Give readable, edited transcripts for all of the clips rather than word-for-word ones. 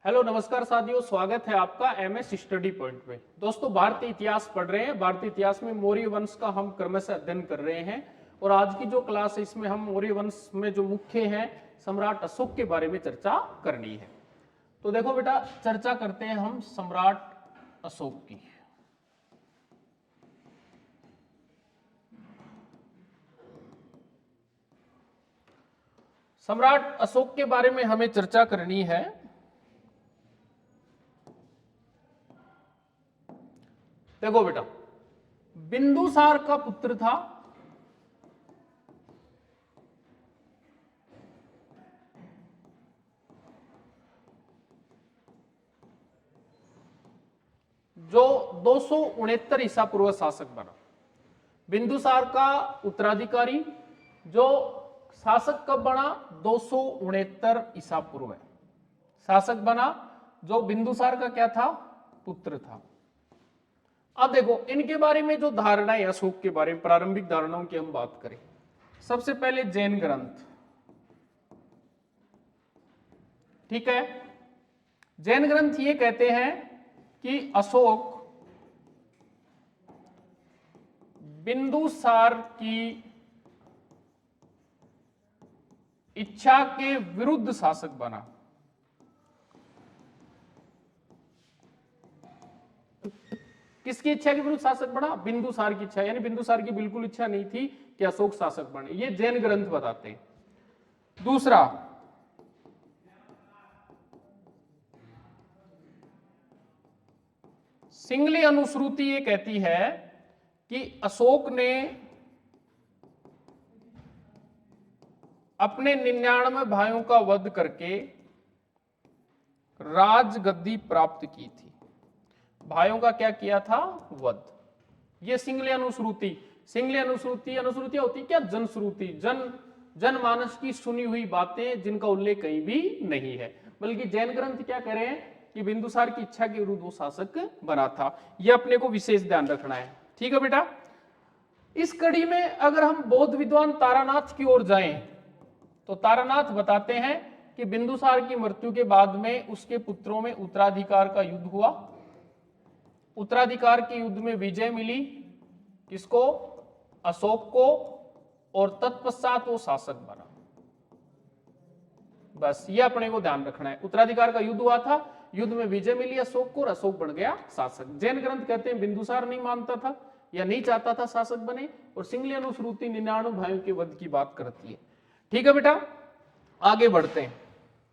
Hello नमस्कार साथियों, स्वागत है आपका एमएस स्टडी पॉइंट में। दोस्तों, भारतीय इतिहास पढ़ रहे हैं। भारतीय इतिहास में मौर्य वंश का हम क्रमशः अध्ययन कर रहे हैं और आज की जो क्लास है इसमें हम मौर्य वंश में जो मुख्य हैं सम्राट अशोक के बारे में चर्चा करनी है। तो देखो बेटा, चर्चा करते हैं हम सम्राट अशोक की। सम्राट अशोक के बारे में हमें चर्चा करनी है। देखो बेटा, बिंदुसार का पुत्र था जो 269 ईसा पूर्व शासक बना। बिंदुसार का उत्तराधिकारी जो शासक कब बना? 269 ईसा पूर्व शासक बना, जो बिंदुसार का क्या था? पुत्र था। अब देखो, इनके बारे में जो धारणाएं, अशोक के बारे में प्रारंभिक धारणाओं की हम बात करें, सबसे पहले जैन ग्रंथ। ठीक है, जैन ग्रंथ ये कहते हैं कि अशोक बिंदुसार की इच्छा के विरुद्ध शासक बना। किसकी इच्छा के विरुद्ध शासक बना? बिंदुसार की इच्छा, यानी बिंदुसार की बिल्कुल इच्छा नहीं थी कि अशोक शासक बने। ये जैन ग्रंथ बताते हैं। दूसरा, सिंगली अनुश्रुति ये कहती है कि अशोक ने अपने 99 भाइयों का वध करके राजगद्दी प्राप्त की थी। भाइयों का क्या किया था? वध। ये सिंगली अनुश्रुति। सिंगली अनुश्रुति, अनुश्रुति होती क्या? जनश्रुति, जनमानस की सुनी हुई बातें जिनका उल्लेख कहीं भी नहीं है। बल्कि जैन ग्रंथ क्या कह रहे हैं कि बिंदुसार की इच्छा के विरुद्ध वो शासक बना था। यह अपने को विशेष ध्यान रखना है। ठीक है बेटा, इस कड़ी में अगर हम बौद्ध विद्वान तारानाथ की ओर जाएं तो तारानाथ बताते हैं कि बिंदुसार की मृत्यु के बाद में उसके पुत्रों में उत्तराधिकार का युद्ध हुआ। उत्तराधिकार के युद्ध में विजय मिली किसको? अशोक को, और तत्पश्चात वो शासक बना। बस ये अपने को ध्यान रखना है। उत्तराधिकार का युद्ध हुआ था, युद्ध में विजय मिली अशोक को और अशोक बन गया शासक। जैन ग्रंथ कहते हैं बिंदुसार नहीं मानता था या नहीं चाहता था शासक बने, और सिंगली अनुश्रुति 99 भाइयों के वध की बात करती है। ठीक है बेटा, आगे बढ़ते हैं।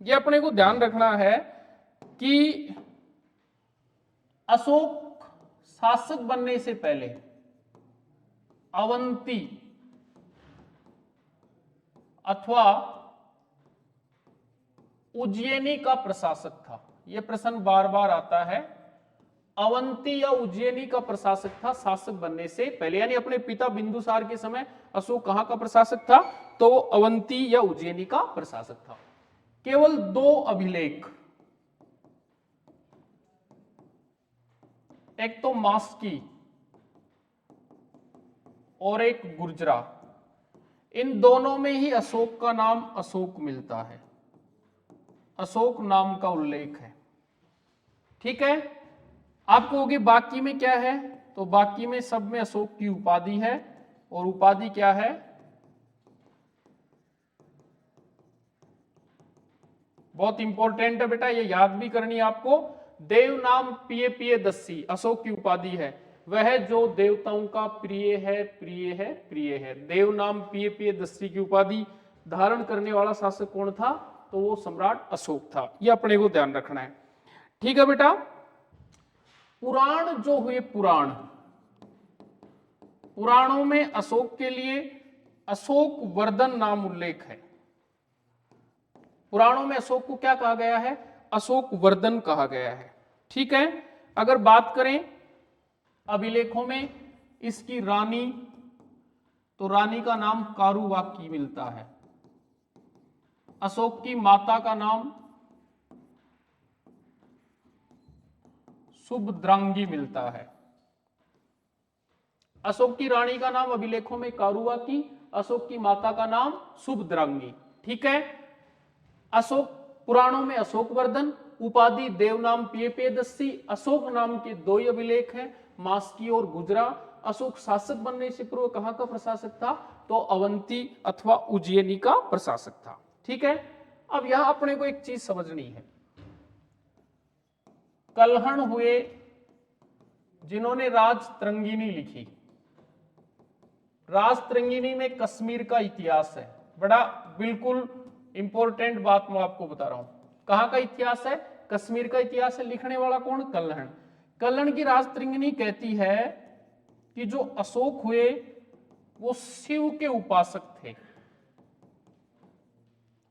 ये अपने को ध्यान रखना है कि अशोक शासक बनने से पहले अवंती अथवा उज्जैनी का प्रशासक था। यह प्रश्न बार बार आता है। अवंती या उज्जैनी का प्रशासक था शासक बनने से पहले, यानी अपने पिता बिंदुसार के समय अशोक कहां का प्रशासक था? तो अवंती या उज्जैनी का प्रशासक था। केवल 2 अभिलेख, एक तो मास्की और एक गुर्जरा, इन दोनों में ही अशोक का नाम अशोक मिलता है। अशोक नाम का उल्लेख है। ठीक है, आपको होगी बाकी में क्या है? तो बाकी में सब में अशोक की उपाधि है, और उपाधि क्या है? बहुत इंपॉर्टेंट है बेटा, ये याद भी करनी है आपको। देव नाम पिए पिए दस्सी अशोक की उपाधि है। वह जो देवताओं का प्रिय है, प्रिय है, प्रिय है। देव नाम पिए पिए दस्सी की उपाधि धारण करने वाला शासक कौन था? तो वो सम्राट अशोक था। ये अपने को ध्यान रखना है। ठीक है बेटा, पुराण जो हुए, पुराणों में अशोक के लिए अशोक वर्धन नाम उल्लेख है। पुराणों में अशोक को क्या कहा गया है? अशोक वर्धन कहा गया है। ठीक है, अगर बात करें अभिलेखों में इसकी रानी, तो रानी का नाम कारुवाकी मिलता है। अशोक की माता का नाम सुभद्रांगी मिलता है। अशोक की रानी का नाम अभिलेखों में कारुवाकी, अशोक की माता का नाम सुभद्रांगी। ठीक है, अशोक पुराणों में अशोक वर्धन, उपाधि देव नाम पियपेदस्सी, अशोक नाम के 2 ही अभिलेख हैं, मास्की और गुजरा। अशोक शासक बनने से पूर्व कहां का प्रशासक था? तो अवंती अथवा उज्जैनी का प्रशासक था। ठीक है, अब यहां अपने को एक चीज समझनी है, कलहण हुए जिन्होंने राजतरंगिणी लिखी। राजतरंगिणी में कश्मीर का इतिहास है, बड़ा बिल्कुल इंपॉर्टेंट बात मैं आपको बता रहा हूं। कहां का इतिहास है? कश्मीर का इतिहास है। लिखने वाला कौन? कलहण। कलहण की राजतरंगिणी कहती है कि जो अशोक हुए वो शिव के उपासक थे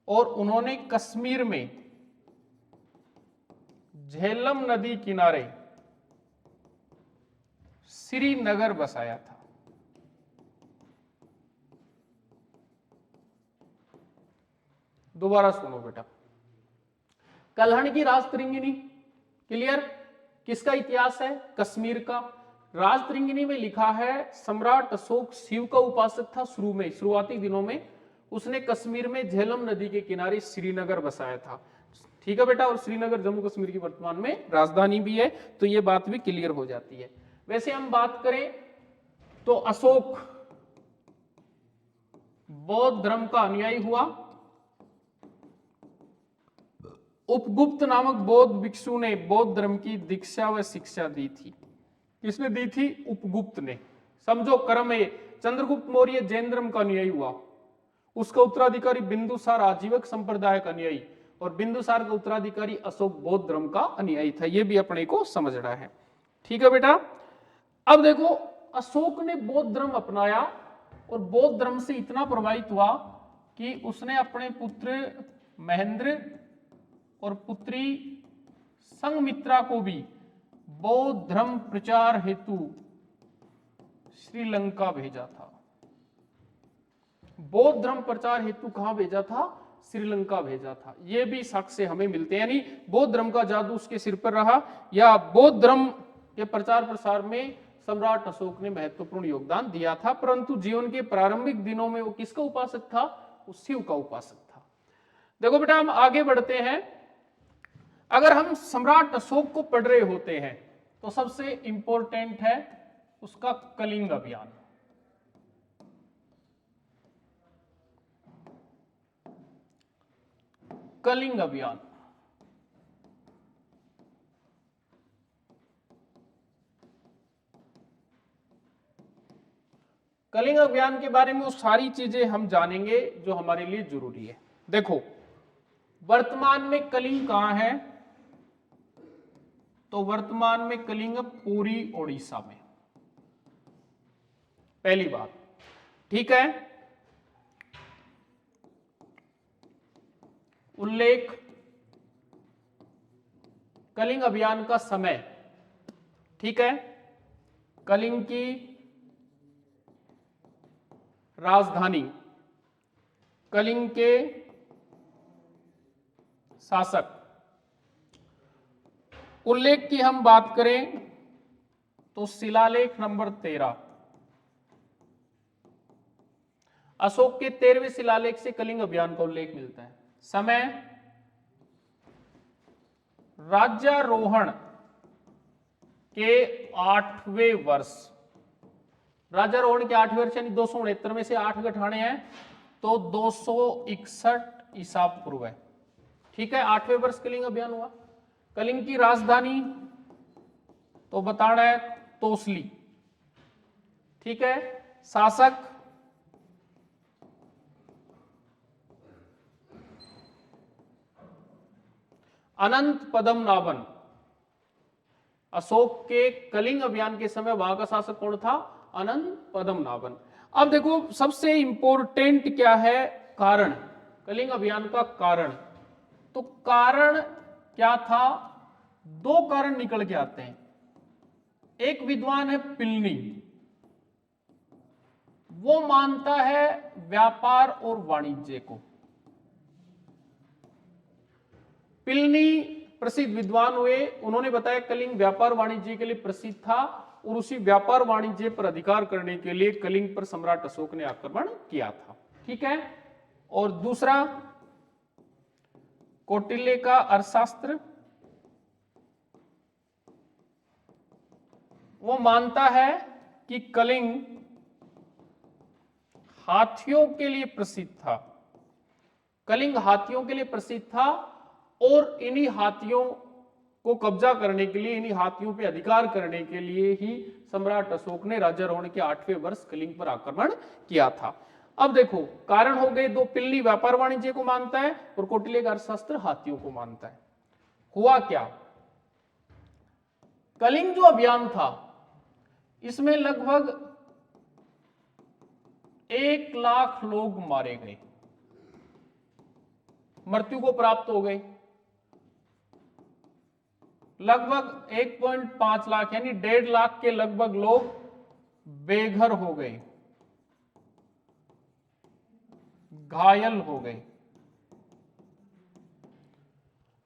और उन्होंने कश्मीर में झेलम नदी किनारे श्रीनगर बसाया था। दोबारा सुनो बेटा, कलहण की राजतरंगिणी क्लियर, किसका इतिहास है? कश्मीर का। राजतरंगिणी में लिखा है सम्राट अशोक शिव का उपासक था शुरू में, शुरुआती दिनों में उसने कश्मीर में झेलम नदी के किनारे श्रीनगर बसाया था। ठीक है बेटा, और श्रीनगर जम्मू कश्मीर की वर्तमान में राजधानी भी है, तो ये बात भी क्लियर हो जाती है। वैसे हम बात करें तो अशोक बौद्ध धर्म का अनुयायी हुआ। उपगुप्त नामक बौद्ध भिक्षु ने बौद्ध धर्म की दीक्षा व शिक्षा दी थी। किसने दी थी? उपगुप्त ने। समझो क्रम है, चंद्रगुप्त मौर्य जैन धर्म का अनुयायी हुआ, उसका उत्तराधिकारी बिंदुसार आजीवक संप्रदाय का अनुयायी, और बिंदुसार का उत्तराधिकारी अशोक बौद्ध धर्म का अनुयायी था। यह भी अपने को समझना है। ठीक है बेटा, अब देखो अशोक ने बौद्ध धर्म अपनाया और बौद्ध धर्म से इतना प्रभावित हुआ कि उसने अपने पुत्र महेंद्र और पुत्री संघमित्रा को भी बौद्ध धर्म प्रचार हेतु श्रीलंका भेजा था। बौद्ध धर्म प्रचार हेतु कहां भेजा था? श्रीलंका भेजा था। यह भी साक्ष्य हमें मिलते हैं, यानी बौद्ध धर्म का जादू उसके सिर पर रहा, या बौद्ध धर्म के प्रचार प्रसार में सम्राट अशोक ने महत्वपूर्ण योगदान दिया था। परंतु जीवन के प्रारंभिक दिनों में वो किसका उपासक था? वो शिव का उपासक था। देखो बेटा, हम आगे बढ़ते हैं। अगर हम सम्राट अशोक को पढ़ रहे होते हैं तो सबसे इंपॉर्टेंट है उसका कलिंग अभियान। कलिंग अभियान कलिंग अभियान के बारे में वो सारी चीजें हम जानेंगे जो हमारे लिए जरूरी है। देखो, वर्तमान में कलिंग कहां है? तो वर्तमान में कलिंग पूरी ओडिशा में, पहली बात। ठीक है, उल्लेख कलिंग अभियान का समय। ठीक है, कलिंग की राजधानी, कलिंग के शासक। उल्लेख की हम बात करें तो शिलालेख नंबर 13, अशोक के 13वें शिलालेख से कलिंग अभियान का उल्लेख मिलता है। समय राज्यारोहण के 8वें वर्ष, राज्यारोहण के 8वें वर्ष यानी 269 में से 8 घटाने हैं तो 261 ईसा पूर्व है। ठीक है, 8वें वर्ष कलिंग अभियान हुआ। कलिंग की राजधानी तो बताना है तोसली। ठीक है, शासक अनंत पद्मनाभन। अशोक के कलिंग अभियान के समय वहां का शासक कौन था? अनंत पद्मनाभन। अब देखो सबसे इंपॉर्टेंट क्या है? कारण, कलिंग अभियान का कारण। तो कारण क्या था? 2 कारण निकल के आते हैं। एक विद्वान है पिलनी, वो मानता है व्यापार और वाणिज्य को। पिलनी प्रसिद्ध विद्वान हुए, उन्होंने बताया कलिंग व्यापार वाणिज्य के लिए प्रसिद्ध था और उसी व्यापार वाणिज्य पर अधिकार करने के लिए कलिंग पर सम्राट अशोक ने आक्रमण किया था। ठीक है, और दूसरा कौटिल्य का अर्थशास्त्र, वो मानता है कि कलिंग हाथियों के लिए प्रसिद्ध था। कलिंग हाथियों के लिए प्रसिद्ध था और इन्हीं हाथियों को कब्जा करने के लिए, इन्हीं हाथियों पे अधिकार करने के लिए ही सम्राट अशोक ने राज्यारोहण के 8वें वर्ष कलिंग पर आक्रमण किया था। अब देखो, कारण हो गए दो, पिल्ली व्यापार वाणिज्य को मानता है और कौटिल्य का अर्थशास्त्र हाथियों को मानता है। हुआ क्या, कलिंग जो अभियान था इसमें लगभग 1 लाख लोग मारे गए, मृत्यु को प्राप्त हो गए। लगभग 1.5 लाख यानी 1.5 लाख के लगभग लोग बेघर हो गए, घायल हो गए।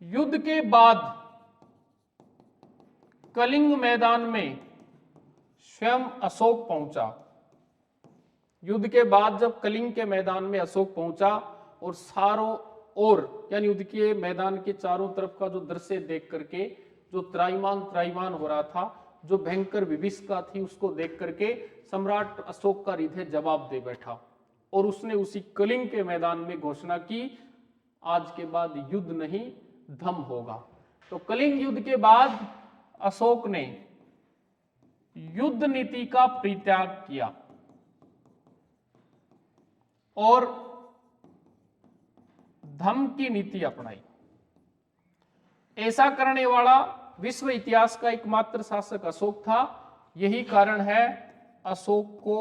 युद्ध के बाद कलिंग मैदान में स्वयं अशोक पहुंचा। युद्ध के बाद जब कलिंग के मैदान में अशोक पहुंचा और चारों ओर यानी युद्ध के मैदान के चारों तरफ का जो दृश्य देख करके जो त्राहिमाम हो रहा था, जो भयंकर विभीषिका थी, उसको देख करके सम्राट अशोक का हृदय जवाब दे बैठा और उसने उसी कलिंग के मैदान में घोषणा की, आज के बाद युद्ध नहीं धम्म होगा। तो कलिंग युद्ध के बाद अशोक ने युद्ध नीति का परित्याग किया और धम्म की नीति अपनाई। ऐसा करने वाला विश्व इतिहास का एकमात्र शासक अशोक था। यही कारण है अशोक को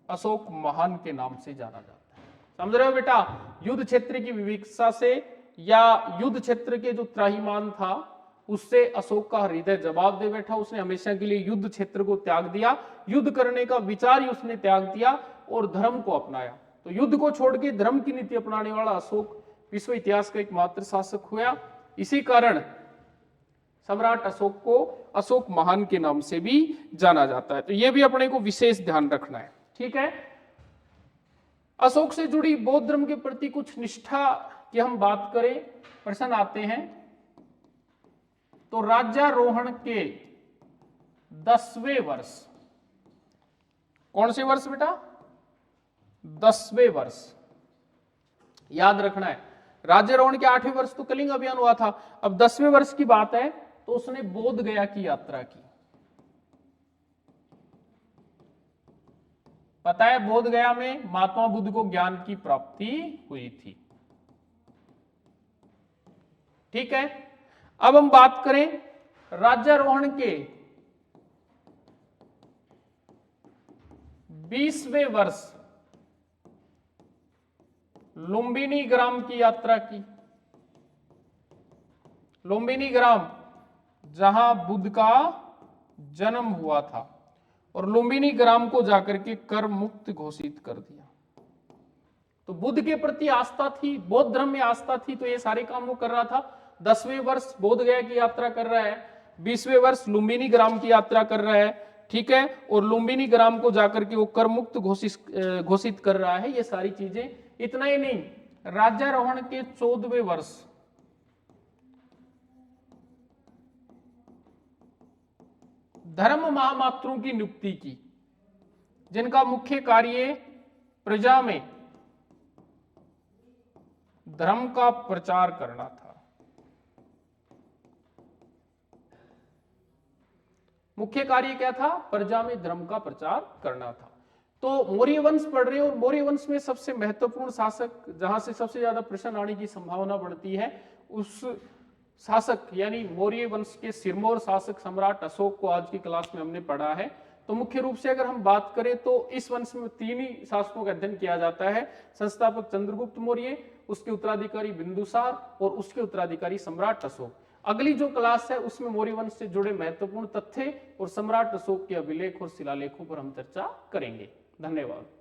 अशोक महान के नाम से जाना जाता है। समझ रहे हो बेटा, युद्ध क्षेत्र की विविधता से या युद्ध क्षेत्र के जो त्राहिमाम था उससे अशोक का हृदय जवाब दे बैठा। उसने हमेशा के लिए युद्ध क्षेत्र को त्याग दिया, युद्ध करने का विचार ही उसने त्याग दिया और धर्म को अपनाया। तो युद्ध को छोड़ के धर्म की नीति अपनाने वाला अशोक विश्व इतिहास का एकमात्र शासक हुआ। इसी कारण सम्राट अशोक को अशोक महान के नाम से भी जाना जाता है। तो यह भी अपने को विशेष ध्यान रखना है, ठीक है। अशोक से जुड़ी बौद्ध धर्म के प्रति कुछ निष्ठा की हम बात करें, प्रश्न आते हैं। तो राज्यारोहण के 10वें वर्ष, कौन से वर्ष बेटा? 10वें वर्ष, याद रखना है। राज्यारोहण के 8वें वर्ष तो कलिंग अभियान हुआ था। अब 10वें वर्ष की बात है तो उसने बोध गया की यात्रा की। पता है, बोध गया में महात्मा बुद्ध को ज्ञान की प्राप्ति हुई थी, ठीक है। अब हम बात करें राज्यारोहण के 20वें वर्ष लुम्बिनी ग्राम की यात्रा की। लुम्बिनी ग्राम जहां बुद्ध का जन्म हुआ था और लुम्बिनी ग्राम को जाकर के कर मुक्त घोषित कर दिया। तो बुद्ध के प्रति आस्था थी, बौद्ध धर्म में आस्था थी, तो ये सारे काम वो कर रहा था। 10वें वर्ष बोध गया की यात्रा कर रहा है, 20वें वर्ष लुम्बिनी ग्राम की यात्रा कर रहा है, ठीक है। और लुम्बिनी ग्राम को जाकर के वो कर मुक्त घोषित कर रहा है। ये सारी चीजें, इतना ही नहीं, राज्यारोहण के 14वें वर्ष धर्म महामात्रों की नियुक्ति की, जिनका मुख्य कार्य प्रजा में धर्म का प्रचार करना था। मुख्य कार्य क्या था? प्रजा में धर्म का प्रचार करना था। तो मौर्य वंश पढ़ रहे हो और मौर्य वंश में सबसे महत्वपूर्ण शासक, जहां से सबसे ज्यादा प्रश्न आने की संभावना बढ़ती है, उस शासक यानी मौर्य वंश के सिरमौर शासक सम्राट अशोक को आज की क्लास में हमने पढ़ा है। तो मुख्य रूप से अगर हम बात करें तो इस वंश में 3 ही शासकों का अध्ययन किया जाता है। संस्थापक चंद्रगुप्त मौर्य, उसके उत्तराधिकारी बिंदुसार और उसके उत्तराधिकारी सम्राट अशोक। अगली जो क्लास है उसमें मौर्य वंश से जुड़े महत्वपूर्ण तथ्य और सम्राट अशोक के अभिलेख और शिलालेखों पर हम चर्चा करेंगे। धन्यवाद।